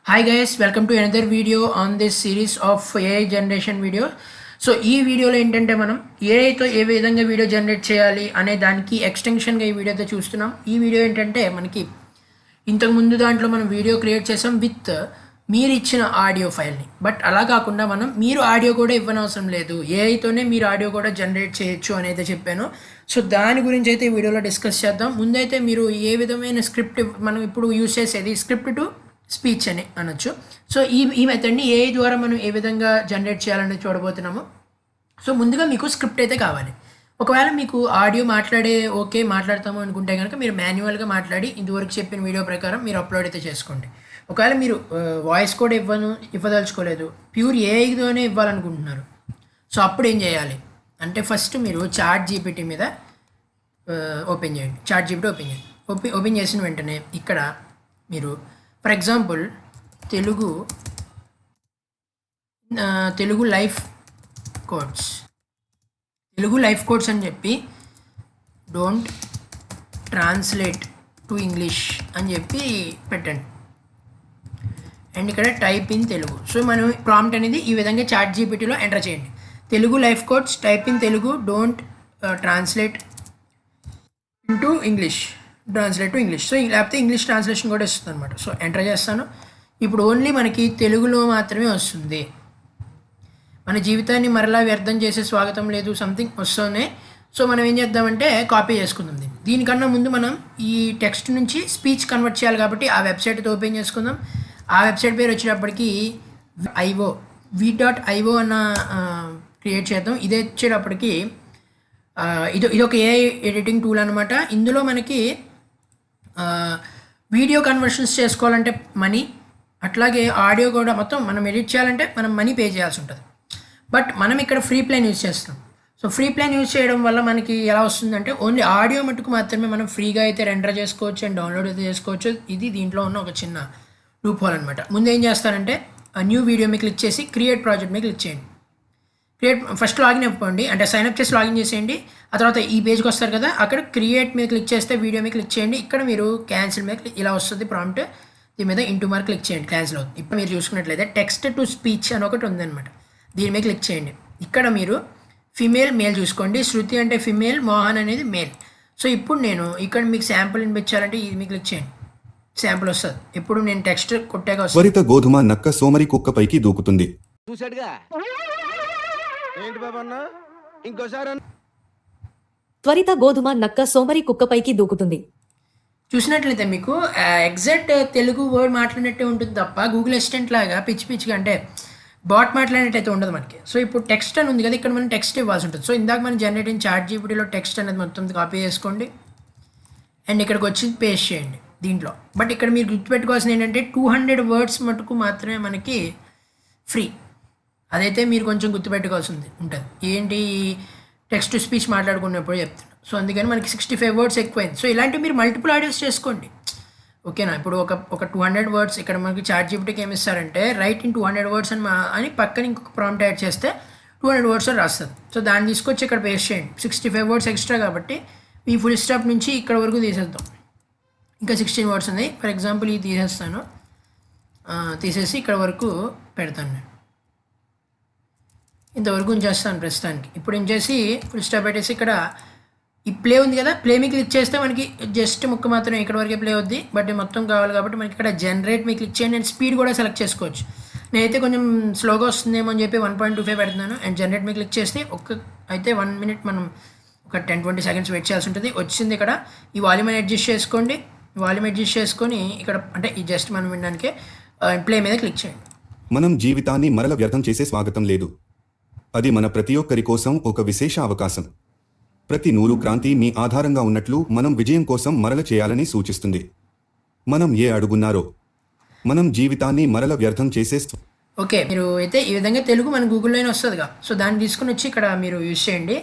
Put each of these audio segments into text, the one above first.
Hi guys, welcome to another video on this series of AI generation video. So ఈ వీడియోలో ఏంటంటే మనం ఏఐతో ఏ విధంగా వీడియో జనరేట్ చేయాలి అనే దానికి ఎక్స్టెన్షన్గా ఈ వీడియోతో చూస్తున్నాం. ఈ వీడియో ఏంటంటే మనకి ఇంతకుముందు దాంట్లో మనం వీడియో క్రియేట్ చేసాం విత్ మీరు ఇచ్చిన ఆడియో ఫైల్ని. బట్ అలా కాకుండా మీరు ఆడియో కూడా ఇవ్వనవసరం లేదు, ఏఐతోనే మీరు ఆడియో కూడా జనరేట్ చేయొచ్చు అని అయితే చెప్పాను. సో దాని గురించి అయితే ఈ వీడియోలో డిస్కస్ చేద్దాం. ముందైతే మీరు ఏ విధమైన స్క్రిప్ట్ మనం ఇప్పుడు యూజ్ చేసేది స్క్రిప్ట్ టు స్పీచ్ అని అనొచ్చు. సో ఈ మెథడ్ని ఏఐ ద్వారా మనం ఏ విధంగా జనరేట్ చేయాలనేది చూడబోతున్నాము. సో ముందుగా మీకు స్క్రిప్ట్ అయితే కావాలి. ఒకవేళ మీకు ఆడియో మాట్లాడతాము అనుకుంటే కనుక మీరు మాన్యువల్గా మాట్లాడి ఇంతవరకు చెప్పిన వీడియో ప్రకారం మీరు అప్లోడ్ అయితే చేసుకోండి. ఒకవేళ మీరు వాయిస్ కూడా ఇవ్వదలుచుకోలేదు, ప్యూర్ ఏఐతోనే ఇవ్వాలనుకుంటున్నారు, సో అప్పుడు ఏం చేయాలి అంటే ఫస్ట్ మీరు చాట్ జీపీటీ మీద ఓపెన్ చేయండి. చాట్ జీపీటీ ఓపెన్ చేసిన వెంటనే ఇక్కడ మీరు for example Telugu life codes అని చెప్పి డోంట్ ట్రాన్స్లేట్ టు ఇంగ్లీష్ అని చెప్పి పెట్టండి. అండ్ ఇక్కడ టైప్ ఇన్ తెలుగు. సో మనం ప్రాంప్ట్ అనేది ఈ విధంగా చాట్ జీపీటీలో ఎంటర్ చేయండి. Telugu life codes type in Telugu don't translate to English. So లేకపోతే ఇంగ్లీష్ ట్రాన్స్లేషన్ కూడా ఇస్తుంది అనమాట. సో ఎంటర్ చేస్తాను. ఇప్పుడు ఓన్లీ మనకి తెలుగులో మాత్రమే వస్తుంది. మన జీవితాన్ని మరలా వ్యర్థం చేసే స్వాగతం లేదు సంథింగ్ వస్తుంది. సో మనం ఏం చేద్దామంటే కాపీ చేసుకుందాం. దీనికన్నా ముందు మనం ఈ టెక్స్ట్ నుంచి స్పీచ్ కన్వర్ట్ చేయాలి కాబట్టి ఆ వెబ్సైట్ ఓపెన్ చేసుకుందాం. ఆ వెబ్సైట్ పేరు వచ్చేటప్పటికి v.io అన్న క్రియేట్ చేద్దాం. ఇది వచ్చేటప్పటికి ఇది ఒక ఏఐ ఎడిటింగ్ టూల్ అనమాట. ఇందులో మనకి వీడియో కన్వర్షన్స్ చేసుకోవాలంటే మనీ, అట్లాగే ఆడియో కూడా మొత్తం మనం ఎడిట్ చేయాలంటే మనం మనీ పే చేయాల్సి ఉంటుంది. బట్ మనం ఇక్కడ ఫ్రీ ప్లాన్ యూజ్ చేస్తాం. సో ఫ్రీ ప్లాన్ యూజ్ చేయడం వల్ల మనకి ఎలా వస్తుందంటే ఓన్లీ ఆడియో మటుకు మాత్రమే మనం ఫ్రీగా అయితే రెండర్ చేసుకోవచ్చు అండ్ డౌన్లోడ్ అయితే చేసుకోవచ్చు. ఇది దీంట్లో ఉన్న ఒక చిన్న లూప్ హోల్ అనమాట. ముందు ఏం చేస్తారంటే న్యూ వీడియో మీద క్లిక్ చేసి క్రియేట్ ప్రాజెక్ట్ మీద క్లిక్ చేయండి. ఫస్ట్ లాగిన్ అయిపోండి, అంటే సైన్అప్ చేసి లాగిన్ చేసేయండి. ఆ తర్వాత ఈ పేజ్కి వస్తారు కదా, అక్కడ క్రియేట్ మీద క్లిక్ చేస్తే వీడియో మీద క్లిక్ చేయండి. ఇక్కడ మీరు క్యాన్సిల్ మీద ఇలా వస్తుంది ప్రాంప్ట్. దీని మీద ఇంటూ మార్క్ క్లిక్ చేయండి, క్యాన్సిల్ అవుతుంది. ఇప్పుడు మీరు చూసుకున్నట్లయితే టెక్స్ట్ టు స్పీచ్ అని ఒకటి ఉందన్నమాట. దీని మీద క్లిక్ చేయండి. ఇక్కడ మీరు ఫిమేల్ మేల్ చూసుకోండి. శృతి అంటే ఫిమేల్, మోహన్ అనేది మేల్. సో ఇప్పుడు నేను ఇక్కడ మీకు శాంపుల్ వినిపించాలంటే ఇది మీకు క్లిక్ చేయండి, శాంపుల్ వస్తుంది. ఇప్పుడు నేను టెక్స్ట్ కొట్టాక వస్తుంది. త్వరిత గోధుమ నక్క సోమరి కుక్క పైకి దూకుతుంది. త్వరిత గోధుమ నక్క సోమరి కుక్కపైకి దూకుతుంది. చూసినట్లయితే మీకు ఎగ్జాక్ట్ తెలుగు వర్డ్ మాట్లాడినట్టే ఉంటుంది తప్ప గూగుల్ అసిస్టెంట్ లాగా పిచ్చిగా అంటే బాట్ మాట్లాడినట్టయితే ఉండదు మనకి. సో ఇప్పుడు టెక్స్ట్ అని ఉంది కదా, ఇక్కడ మనం టెక్స్ట్ ఇవ్వాల్సి ఉంటుంది. సో ఇందాక మనం జనరేట్ అయిన చాట్ జీపీటీలో టెక్స్ట్ అనేది మొత్తం కాపీ చేసుకోండి అండ్ ఇక్కడికి వచ్చి పేస్ట్ చేయండి దీంట్లో. బట్ ఇక్కడ మీరు గుర్తుపెట్టుకోవాల్సింది ఏంటంటే 200 వర్డ్స్ మటుకు మాత్రమే మనకి ఫ్రీ. అదైతే మీరు కొంచెం గుర్తుపెట్టుకోవాల్సి ఉంటుంది. ఏంటి టెక్స్ట్ టు స్పీచ్ మాట్లాడుకున్నప్పుడు చెప్తాను. సో అందుకని మనకి 65 వర్డ్స్ ఎక్కువైంది. సో ఇలాంటివి మీరు మల్టిపుల్ ఆడియోస్ చేసుకోండి, ఓకేనా. ఇప్పుడు ఒక 200 వర్డ్స్ ఇక్కడ మనకి చాట్ జీపీటీకి ఏమి ఇస్తారంటే రైట్ ఇన్ 200 వర్డ్స్ అని పక్కన ఇంకొక ప్రాంప్ట్ యాడ్ చేస్తే 200 వర్డ్స్ రాస్తుంది. సో దాన్ని తీసుకొచ్చి ఇక్కడ పేస్ట్ చేయండి. 65 వర్డ్స్ ఎక్స్ట్రా కాబట్టి ఈ ఫుల్ స్టాప్ నుంచి ఇక్కడ వరకు తీసేద్దాం. ఇంకా 16 వర్డ్స్ ఉన్నాయి. ఫర్ ఎగ్జాంపుల్ ఇది తీసేస్తాను, తీసేసి ఇక్కడ వరకు పెడతాను. నేను ఇంతవరకు ఉంచేస్తాను ప్రస్తుతానికి. ఇప్పుడు ఉంచేసి ఫుల్ స్టాప్ పెట్టేసి ఇక్కడ ఈ ప్లే ఉంది కదా, ప్లే మీద క్లిక్ చేస్తే మనకి జస్ట్ ముక్క మాత్రం ఇక్కడ వరకే ప్లే అవుద్ది. బట్ మొత్తం కావాలి కాబట్టి మనకి ఇక్కడ జనరేట్ మీద క్లిక్ చేయండి అండ్ స్పీడ్ కూడా సెలెక్ట్ చేసుకోవచ్చు. నేనైతే కొంచెం స్లోగా వస్తుందేమో అని చెప్పి 1.25 పెడుతున్నాను. అండ్ జనరేట్ మీద క్లిక్ చేస్తే అయితే 1 మినిట్ మనం ఒక 10-20 సెకండ్స్ వెయిట్ చేయాల్సి ఉంటుంది. వచ్చింది ఇక్కడ. ఈ వాల్యూమ్ అడ్జస్ట్ చేసుకోండి. వాల్యూమ్ అడ్జస్ట్ చేసుకొని ఇక్కడ అంటే ఈ జస్ట్ మనం వినడానికి ప్లే మీద క్లిక్ చేయండి. మనం జీవితాన్ని మరల వ్యర్థం చేసే స్వాగతం లేదు. అది మన ప్రతి ఒక్కరి కోసం ఒక విశేష అవకాశం. ప్రతి నూరు క్రాంతి మీ ఆధారంగా ఉన్నట్లు మనం విజయం కోసం మరల చేయాలని సూచిస్తుంది. మనం ఏ అడుగున్నారో మనం జీవితాన్ని మరల వ్యర్థం చేసే. ఓకే, మీరు అయితే ఈ విధంగా తెలుగు మన గూగుల్లోనే వస్తుందిగా. సో దాన్ని తీసుకుని వచ్చి ఇక్కడ మీరు యూజ్ చేయండి.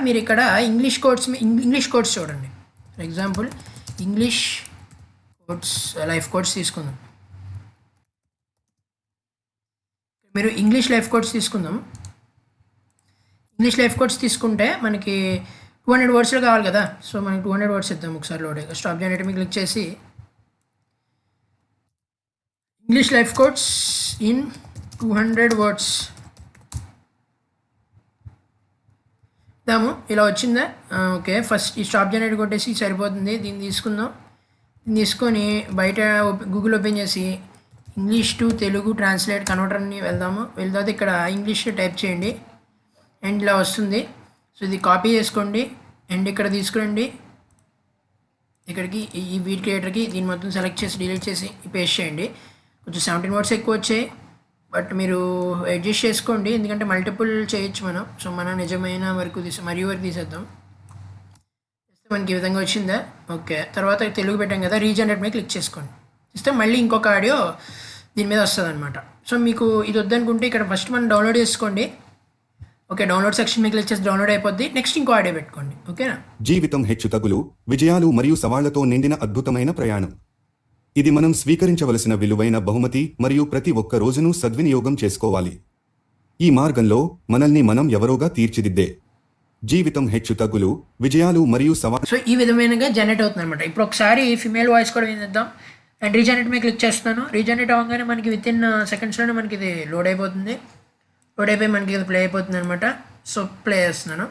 మీరు ఇక్కడ ఇంగ్లీష్ కోడ్స్ చూడండి. For example English codes life codes తీసుకుందాం. మీరు ఇంగ్లీష్ లైఫ్ కోడ్స్ తీసుకుంటే మనకి 200 వర్డ్స్లో కావాలి కదా. సో మనకి 200 వర్డ్స్ ఇద్దాం. ఒకసారి లోడ్ స్టాప్ జనరేట్ మీద క్లిక్ చేసి English life quotes in 200 words దాము. ఇలా వచ్చిందా? ఓకే, ఫస్ట్ ఈ స్టాప్ జనరేట్ కొట్టేసి సరిపోతుంది. దీన్ని తీసుకుందాం. దీన్ని తీసుకొని బయట గూగుల్ ఓపెన్ చేసి English to Telugu translate converter అని వెళ్దాము. తర్వాత ఇక్కడ ఇంగ్లీష్ టైప్ చేయండి అండ్ ఇలా వస్తుంది. సో ఇది కాపీ చేసుకోండి అండ్ ఇక్కడ తీసుకురండి ఇక్కడికి ఈ వీడ్ క్రియేటర్కి. దీన్ని మొత్తం సెలెక్ట్ చేసి డిలీట్ చేసి పేస్ట్ చేయండి. కొంచెం 17 వర్డ్స్ ఎక్కువ వచ్చాయి, బట్ మీరు అడ్జస్ట్ చేసుకోండి ఎందుకంటే మల్టిపుల్ చేయొచ్చు మనం. సో మనం నిజమైన వరకు మరియు వరకు తీసేద్దాం. మనకి ఈ విధంగా వచ్చిందా? ఓకే, తర్వాత తెలుగు పెట్టాం కదా, రీజనరేట్ మీద క్లిక్ చేసుకోండి. ఇస్తే మళ్ళీ ఇంకొక ఆడియో దీని మీద వస్తుంది అనమాట. సో మీకు ఇది వద్దనుకుంటే ఇక్కడ ఫస్ట్ మనం డౌన్లోడ్ చేసుకోండి. ఓకే, డౌన్లోడ్ సెక్షన్ మీద క్లిక్ చేసి డౌన్లోడ్ అయిపోద్ది. నెక్స్ట్ ఇంకో ఆడియో పెట్టుకోండి. ఓకేనా? జీవితం హెచ్చుతగ్గులు, విజయాలు మరియు సవాళ్లతో నిండిన అద్భుతమైన ప్రయాణం. ఇది మనం స్వీకరించవలసిన విలువైన బహుమతి మరియు ప్రతి ఒక్క రోజును సద్వినియోగం చేసుకోవాలి. ఈ మార్గంలో మనల్ని మనం ఎవరోగా తీర్చిదిద్దే జీవితం హెచ్చుతగ్గులు, విజయాలు మరియు సో ఈ విధమైనగా జనరేట్ అవుతుంది అనమాట. ఇప్పుడు ఒకసారి ఫిమేల్ వాయిస్ కూడా వినిద్దాం అండ్ రీజనరేట్ మీద క్లిక్ చేస్తున్నాను. రీజనరేట్ అవ్వగానే మనకి విత్ ఇన్ సెకండ్స్లోనే మనకి ఇది లోడ్ అయిపోతుంది. లోడ్ అయిపోయి మనకి ఇది ప్లే అయిపోతుంది అనమాట. సో ప్లే చేస్తున్నాను.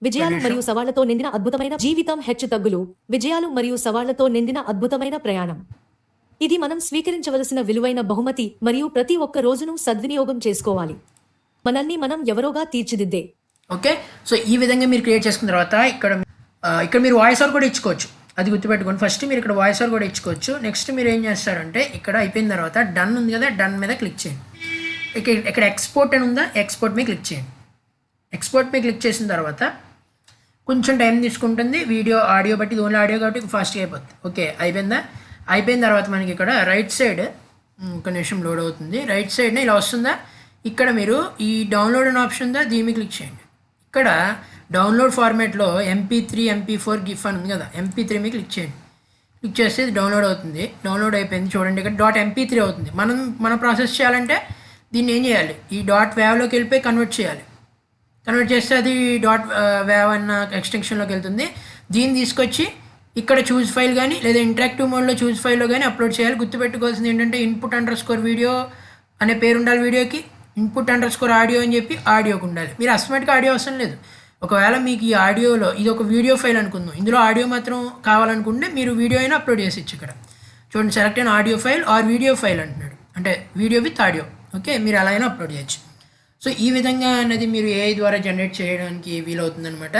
విజయాలు మరియు సవాళ్లతో నిండిన అద్భుతమైన జీవితం, హెచ్చుతగ్గులు, విజయాలు మరియు సవాళ్లతో నిండిన అద్భుతమైన ప్రయాణం. ఇది మనం స్వీకరించవలసిన విలువైన బహుమతి మరియు ప్రతి ఒక్క రోజును సద్వినియోగం చేసుకోవాలి. మనల్ని మనం ఎవరోగా తీర్చిదిద్దే. ఓకే, సో ఈ విధంగా మీరు క్రియేట్ చేసుకున్న తర్వాత ఇక్కడ మీరు వాయిస్ ఓవర్ కూడా ఇచ్చుకోవచ్చు. అది గుర్తుపెట్టుకోండి. ఫస్ట్ మీరు ఇక్కడ వాయిస్ ఓవర్ కూడా ఇచ్చుకోవచ్చు. నెక్స్ట్ మీరు ఏం చేస్తారంటే ఇక్కడ అయిపోయిన తర్వాత డన్ ఉంది కదా, డన్ మీద క్లిక్ చేయండి. ఇక్కడ ఎక్స్పోర్ట్ అని ఉందా, ఎక్స్పోర్ట్ మీద క్లిక్ చేయండి. ఎక్స్పోర్ట్ మీద క్లిక్ చేసిన తర్వాత కొంచెం టైం తీసుకుంటుంది. వీడియో ఆడియో బట్టి ఇది ఓన్లీ ఆడియో కాబట్టి ఫాస్ట్గా అయిపోతుంది. ఓకే, అయిపోయిందా? అయిపోయిన తర్వాత మనకి ఇక్కడ రైట్ సైడ్ ఒక నిమిషం లోడ్ అవుతుంది. రైట్ సైడ్నే ఇలా వస్తుందా, ఇక్కడ మీరు ఈ డౌన్లోడ్ అనే ఆప్షన్ ఉందా, దీని మీద క్లిక్ చేయండి. ఇక్కడ డౌన్లోడ్ ఫార్మాట్లో MP3 MP4 గిఫ్ అని ఉంది కదా, MP3 మీద క్లిక్ చేయండి. క్లిక్ చేస్తే ఇది డౌన్లోడ్ అవుతుంది. డౌన్లోడ్ అయిపోయింది చూడండి. ఇక్కడ .mp3 అవుతుంది. మనం ప్రాసెస్ చేయాలంటే దీన్ని ఏం చేయాలి, ఈ .wavలోకి వెళ్ళిపోయి కన్వర్ట్ చేయాలి. కన్వర్ట్ చేస్తే అది .wav అన్న ఎక్స్టెన్షన్లోకి వెళ్తుంది. దీన్ని తీసుకొచ్చి ఇక్కడ చూస్ ఫైల్ కానీ లేదా ఇంటరాక్టివ్ మోడ్లో చూస్ ఫైల్లో కానీ అప్లోడ్ చేయాలి. గుర్తుపెట్టుకోవాల్సింది ఏంటంటే input_video అనే పేరు ఉండాలి వీడియోకి, input_audio అని చెప్పి ఆడియోకి ఉండాలి. మీరు అస్మాటిక్ ఆడియో అవసరం లేదు. ఒకవేళ మీకు ఈ ఆడియోలో ఇది ఒక వీడియో ఫైల్ అనుకుందాం, ఇందులో ఆడియో మాత్రం కావాలనుకుంటే మీరు వీడియో అయినా అప్లోడ్ చేసి ఇక్కడ చూడండి. సెలెక్ట్ అయిన audio file or video file అంటున్నాడు, అంటే వీడియో విత్ ఆడియో. ఓకే, మీరు అలా అయినా అప్లోడ్ చేయొచ్చు. సో ఈ విధంగా అనేది మీరు AI ద్వారా జనరేట్ చేయడానికి వీలవుతుందనమాట.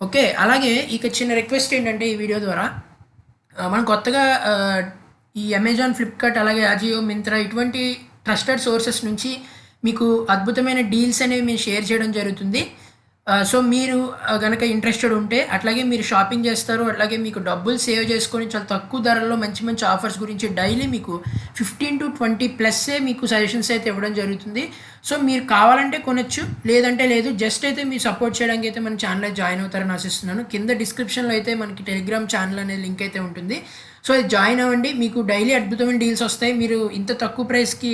ఓకే, అలాగే ఇక చిన్న రిక్వెస్ట్ ఏంటంటే ఈ వీడియో ద్వారా మనం కొత్తగా ఈ అమెజాన్, ఫ్లిప్కార్ట్, అలాగే అజియో, మింత్రా ఇటువంటి ట్రస్టెడ్ సోర్సెస్ నుంచి మీకు అద్భుతమైన డీల్స్ అనేవి మేము షేర్ చేయడం జరుగుతుంది. సో మీరు కనుక ఇంట్రెస్టెడ్ ఉంటే, అట్లాగే మీరు షాపింగ్ చేస్తారు, అట్లాగే మీకు డబ్బులు సేవ్ చేసుకొని చాలా తక్కువ ధరల్లో మంచి మంచి ఆఫర్స్ గురించి డైలీ మీకు 15 to 20+ మీకు సజెషన్స్ అయితే ఇవ్వడం జరుగుతుంది. సో మీరు కావాలంటే కొనొచ్చు, లేదంటే లేదు. జస్ట్ అయితే మీరు సపోర్ట్ చేయడానికి అయితే మన ఛానల్ జాయిన్ అవుతారని ఆశిస్తున్నాను. కింద డిస్క్రిప్షన్లో అయితే మనకి టెలిగ్రామ్ ఛానల్ అనే లింక్ అయితే ఉంటుంది. సో అది జాయిన్ అవ్వండి, మీకు డైలీ అద్భుతమైన డీల్స్ వస్తాయి. మీరు ఇంత తక్కువ ప్రైస్కి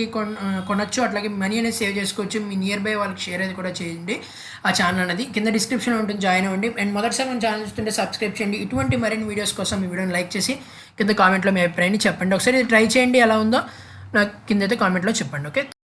కొనొచ్చు, అట్లాగే మనీ అనేది సేవ్ చేసుకోవచ్చు. మీ నియర్ బై వాళ్ళకి షేర్ అది కూడా చేయండి. ఆ ఛానల్ అనేది కింద డిస్క్రిప్షన్లో ఉంటుంది, జాయిన్ అవ్వండి. అండ్ మొదటిసారి మన ఛానల్ చూస్తుంటే సబ్స్క్రైబ్ చేయండి. ఇటువంటి మరిన్ని వీడియోస్ కోసం ఈ వీడియోని లైక్ చేసి కింద కామెంట్లో మీ అభిప్రాయాన్ని చెప్పండి. ఒకసారి ఇది ట్రై చేయండి, ఎలా ఉందో నాకు కింద అయితే కామెంట్లో చెప్పండి. ఓకే.